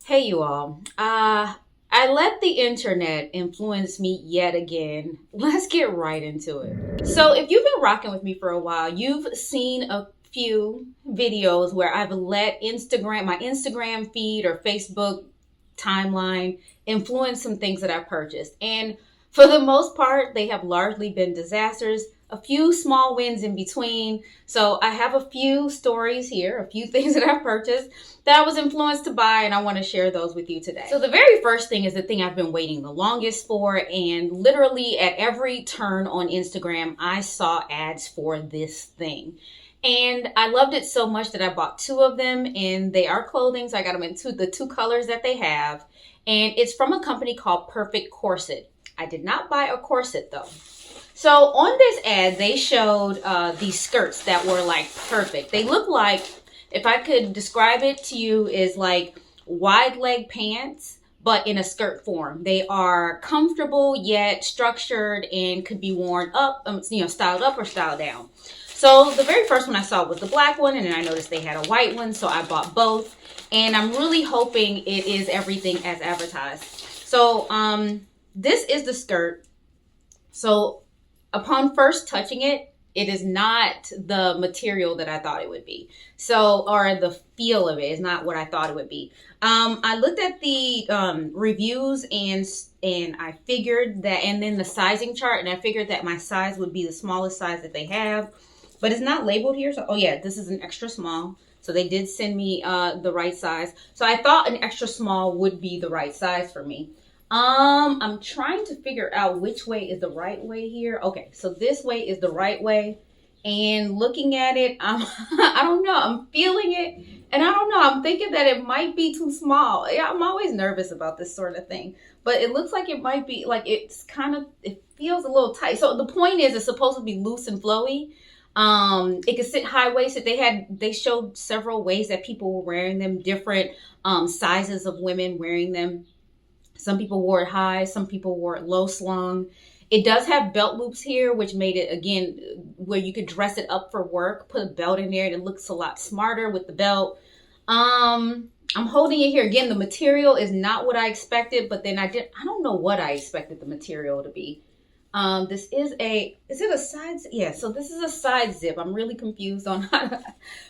Hey, you all. I let the internet influence me yet again. Let's get right into it. So, if you've been rocking with me for a while, you've seen a few videos where I've let my Instagram feed or Facebook timeline influence some things that I've purchased. And for the most part, they have largely been disasters, a few small wins in between. So I have a few stories here, a few things that I've purchased that I was influenced to buy, and I want to share those with you today. So the very first thing is the thing I've been waiting the longest for, and literally at every turn on Instagram, I saw ads for this thing. And I loved it so much that I bought two of them, and they are clothing, so I got them in the two colors that they have. And it's from a company called Perfect Corset. I did not buy a corset though. So on this ad, they showed these skirts that were like perfect. They look like, if I could describe it to you, is like wide leg pants, but in a skirt form. They are comfortable yet structured and could be worn up, styled up or styled down. So the very first one I saw was the black one, and then I noticed they had a white one, so I bought both. And I'm really hoping it is everything as advertised. So this is the skirt. So upon first touching it, it is not the material that I thought it would be. So, or the feel of it is not what I thought it would be. I looked at the reviews and I figured that, and then the sizing chart, and I figured that my size would be the smallest size that they have, but it's not labeled here. So, oh yeah, this is an extra small. So they did send me the right size. So I thought an extra small would be the right size for me. I'm trying to figure out which way is the right way here. Okay, so this way is the right way. And looking at it, I don't know. I'm feeling it. And I don't know. I'm thinking that it might be too small. Yeah, I'm always nervous about this sort of thing. But it looks like it might be, like it feels a little tight. So the point is, it's supposed to be loose and flowy. It could sit high waisted. They showed several ways that people were wearing them, different sizes of women wearing them. Some people wore it high, some people wore it low slung. It does have belt loops here, which made it, again, where you could dress it up for work, put a belt in there, and it looks a lot smarter with the belt. I'm holding it here. Again, the material is not what I expected, but then I don't know what I expected the material to be. Is it a side? Yeah, so this is a side zip. I'm really confused on how to,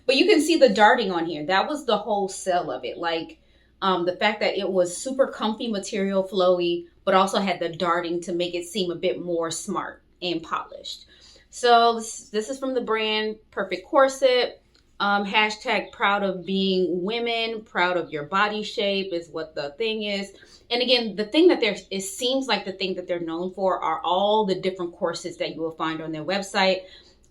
but you can see the darting on here. That was the whole sell of it. Like, the fact that it was super comfy material, flowy, but also had the darting to make it seem a bit more smart and polished. So this is from the brand Perfect Corset. Hashtag proud of being women, proud of your body shape is what the thing is. And again, the thing that it seems like the thing that they're known for are all the different corsets that you will find on their website.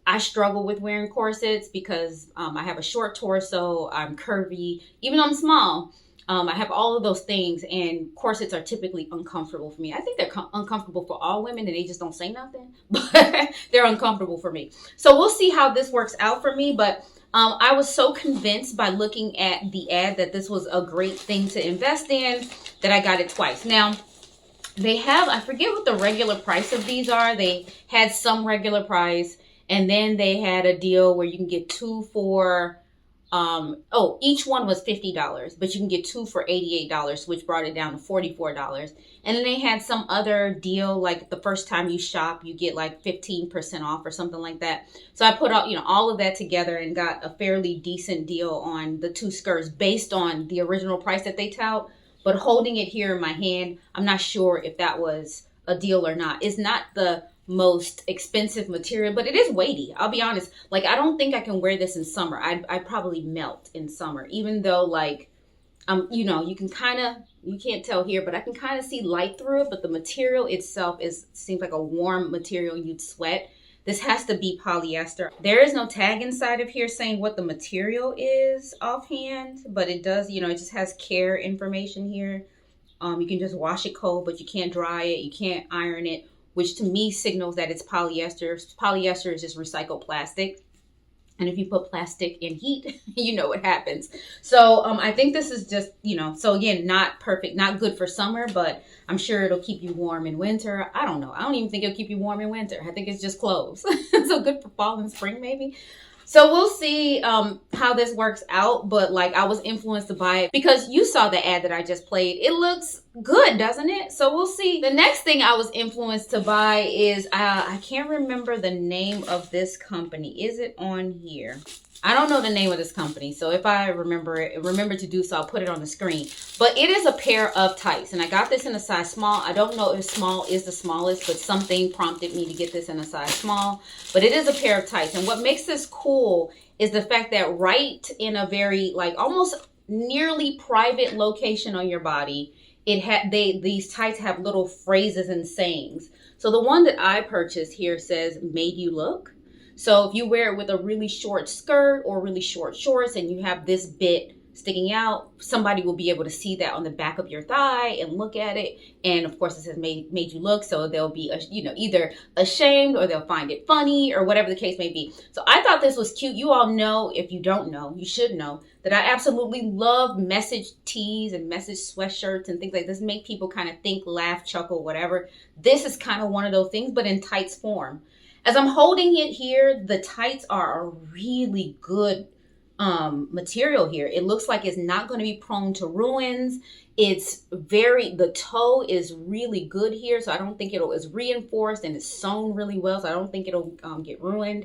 I struggle with wearing corsets because I have a short torso, I'm curvy, even though I'm small. I have all of those things, and corsets are typically uncomfortable for me. I think they're uncomfortable for all women, and they just don't say nothing, but they're uncomfortable for me. So we'll see how this works out for me, but I was so convinced by looking at the ad that this was a great thing to invest in that I got it twice. Now, they have, I forget what the regular price of these are. They had some regular price, and then they had a deal where you can get two for each one was $50, but you can get two for $88, which brought it down to $44. And then they had some other deal, like the first time you shop, you get like 15% off or something like that. So I put all of that together and got a fairly decent deal on the two skirts based on the original price that they tout. But holding it here in my hand, I'm not sure if that was a deal or not. It's not the most expensive material, but it is weighty. I'll be honest. Like, I don't think I can wear this in summer. I'd probably melt in summer, even though you can't tell here, but I can kind of see light through it, but the material itself seems like a warm material you'd sweat. This has to be polyester. There is no tag inside of here saying what the material is offhand, but it does, it just has care information here. You can just wash it cold, but you can't dry it. You can't iron it, which to me signals that it's polyester. Polyester is just recycled plastic. And if you put plastic in heat, you know what happens. So I think this is just, so again, not perfect, not good for summer, but I'm sure it'll keep you warm in winter. I don't know. I don't even think it'll keep you warm in winter. I think it's just clothes. So good for fall and spring maybe. So we'll see how this works out. But like, I was influenced to buy it because you saw the ad that I just played. It looks good, doesn't it? So we'll see. The next thing I was influenced to buy is I can't remember the name of this company. Is it on here? I don't know the name of this company, so if I remember to do so, I'll put it on the screen. But it is a pair of tights, and I got this in a size small. I don't know if small is the smallest, but something prompted me to get this in a size small. But it is a pair of tights, and what makes this cool is the fact that right in a very, like, almost nearly private location on your body, these tights have little phrases and sayings. So the one that I purchased here says, "Made you look." So if you wear it with a really short skirt or really short shorts and you have this bit sticking out, somebody will be able to see that on the back of your thigh and look at it. And of course it says made you look. So they'll be, either ashamed or they'll find it funny or whatever the case may be. So I thought this was cute. You all know, if you don't know, you should know that I absolutely love message tees and message sweatshirts and things like this. Make people kind of think, laugh, chuckle, whatever. This is kind of one of those things, but in tights form. As I'm holding it here, the tights are a really good material here. It looks like it's not going to be prone to ruins. The toe is really good here, so I don't think it's reinforced and it's sewn really well, so I don't think it'll get ruined.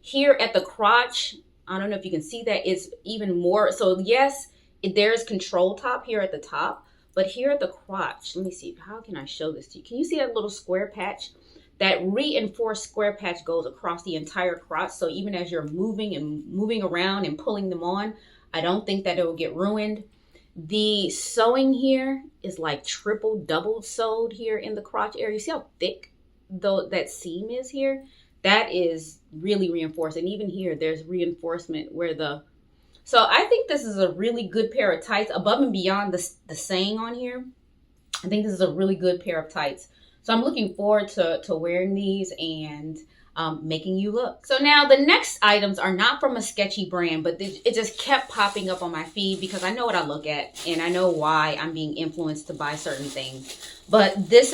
Here at the crotch, I don't know if you can see that, it's even more. So yes, there's control top here at the top, but here at the crotch, let me see, how can I show this to you? Can you see that little square patch? That reinforced square patch goes across the entire crotch. So even as you're moving around and pulling them on, I don't think that it will get ruined. The sewing here is like double sewed here in the crotch area. You see how thick that seam is here? That is really reinforced. And even here, there's reinforcement so I think this is a really good pair of tights above and beyond the saying on here. I think this is a really good pair of tights. So I'm looking forward to wearing these and making you look. So now the next items are not from a sketchy brand, but it just kept popping up on my feed because I know what I look at and I know why I'm being influenced to buy certain things. But this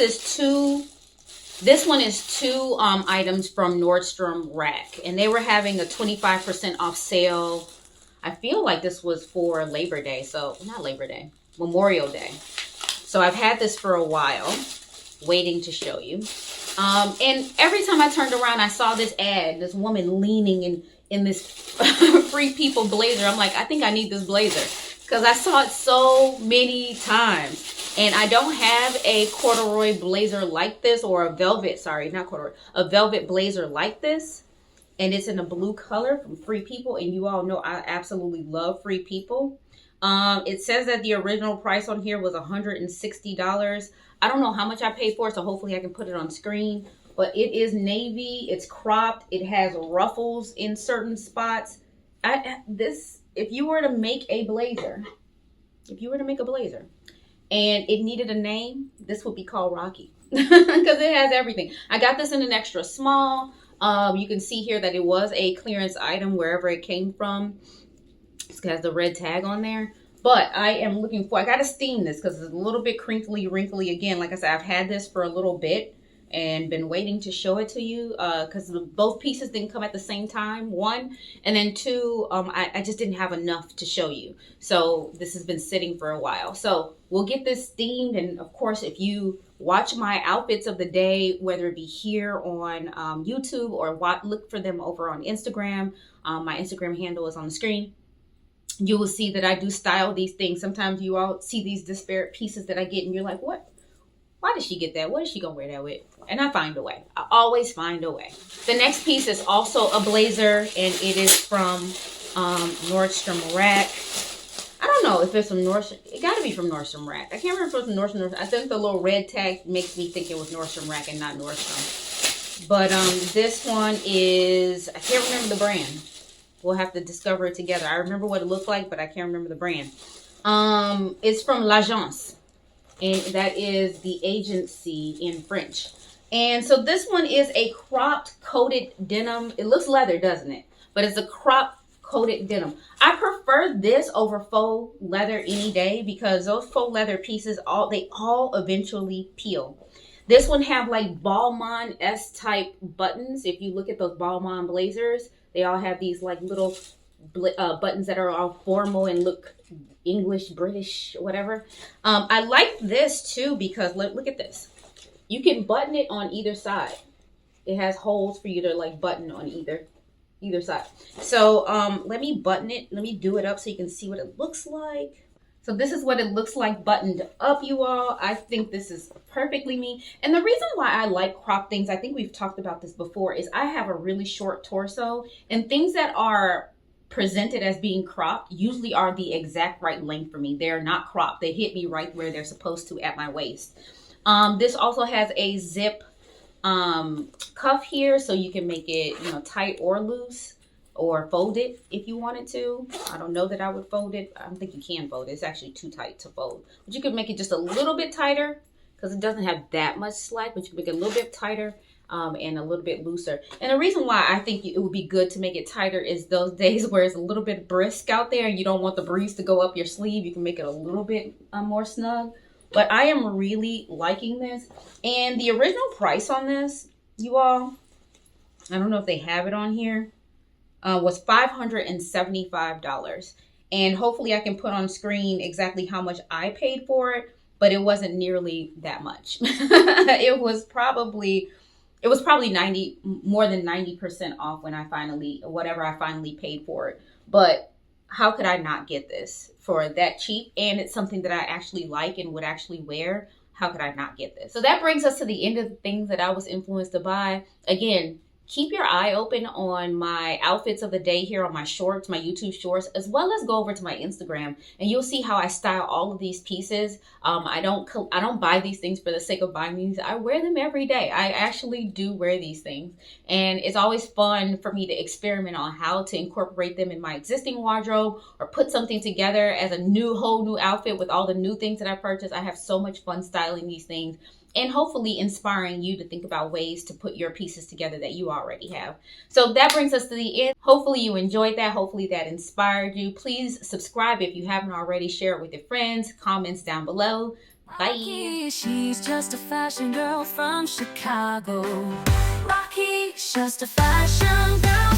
one is two items from Nordstrom Rack, and they were having a 25% off sale. I feel like this was for Labor Day. So not Labor Day, Memorial Day. So I've had this for a while, waiting to show you. And every time I turned around, I saw this ad, this woman leaning in this Free People blazer. I'm like, I think I need this blazer because I saw it so many times. And I don't have a corduroy blazer like this, or a velvet blazer like this. And it's in a blue color from Free People. And you all know I absolutely love Free People. It says that the original price on here was $160. I don't know how much I paid for it, so hopefully I can put it on screen. But it is navy. It's cropped. It has ruffles in certain spots. If you were to make a blazer, and it needed a name, this would be called Rocky because it has everything. I got this in an extra small. You can see here that it was a clearance item wherever it came from. It has the red tag on there. But I am looking for, I got to steam this because it's a little bit crinkly, wrinkly. Again, like I said, I've had this for a little bit and been waiting to show it to you because both pieces didn't come at the same time, one. And then two, I just didn't have enough to show you. So this has been sitting for a while. So we'll get this steamed. And of course, if you watch my outfits of the day, whether it be here on YouTube or look for them over on Instagram, my Instagram handle is on the screen. You will see that I do style these things. Sometimes you all see these disparate pieces that I get and you're like, what? Why did she get that? What is she going to wear that with? And I find a way. I always find a way. The next piece is also a blazer, and it is from Nordstrom Rack. I don't know if it's from Nordstrom. It got to be from Nordstrom Rack. I can't remember if it was from Nordstrom. I think the little red tag makes me think it was Nordstrom Rack and not Nordstrom. But this one is, I can't remember the brand. We'll have to discover it together. I remember what it looked like, but I can't remember the brand. It's from L'Agence, and that is the agency in French. And so this one is a cropped coated denim. It looks leather, doesn't it? But it's a cropped coated denim. I prefer this over faux leather any day because those faux leather pieces, they all eventually peel. This one have like Balmain S type buttons. If you look at those Balmain blazers, They all have these like little buttons that are all formal and look English, British, whatever. I like this too because look at this. You can button it on either side. It has holes for you to like button on either side. So let me button it. Let me do it up so you can see what it looks like. So this is what it looks like buttoned up, you all. I think this is perfectly me. And the reason why I like crop things, I think we've talked about this before, is I have a really short torso, and things that are presented as being cropped usually are the exact right length for me. They're not cropped. They hit me right where they're supposed to at my waist. This also has a zip cuff here, so you can make it, you know, tight or loose, or fold it if you wanted to. I don't know that I would fold it. I don't think you can fold it. It's actually too tight to fold. But you could make it just a little bit tighter because it doesn't have that much slack, but you can make it a little bit tighter and a little bit looser. And the reason why I think it would be good to make it tighter is those days where it's a little bit brisk out there and you don't want the breeze to go up your sleeve. You can make it a little bit more snug. But I am really liking this. And the original price on this, you all, I don't know if they have it on here, was $575. And hopefully I can put on screen exactly how much I paid for it, but it wasn't nearly that much. It was probably more than 90% off when whatever I finally paid for it. But how could I not get this for that cheap? And it's something that I actually like and would actually wear. How could I not get this? So that brings us to the end of the things that I was influenced to buy. Again, keep your eye open on my outfits of the day here on my shorts, my YouTube shorts, as well as go over to my Instagram and you'll see how I style all of these pieces. I don't buy these things for the sake of buying these. I wear them every day. I actually do wear these things. And it's always fun for me to experiment on how to incorporate them in my existing wardrobe or put something together as a whole new outfit with all the new things that I purchased. I have so much fun styling these things, and hopefully inspiring you to think about ways to put your pieces together that you already have. So that brings us to the end. Hopefully you enjoyed that. Hopefully that inspired you. Please subscribe if you haven't already. Share it with your friends. Comments down below. Bye. She's just a fashion girl from Chicago. Rocky's just a fashion girl.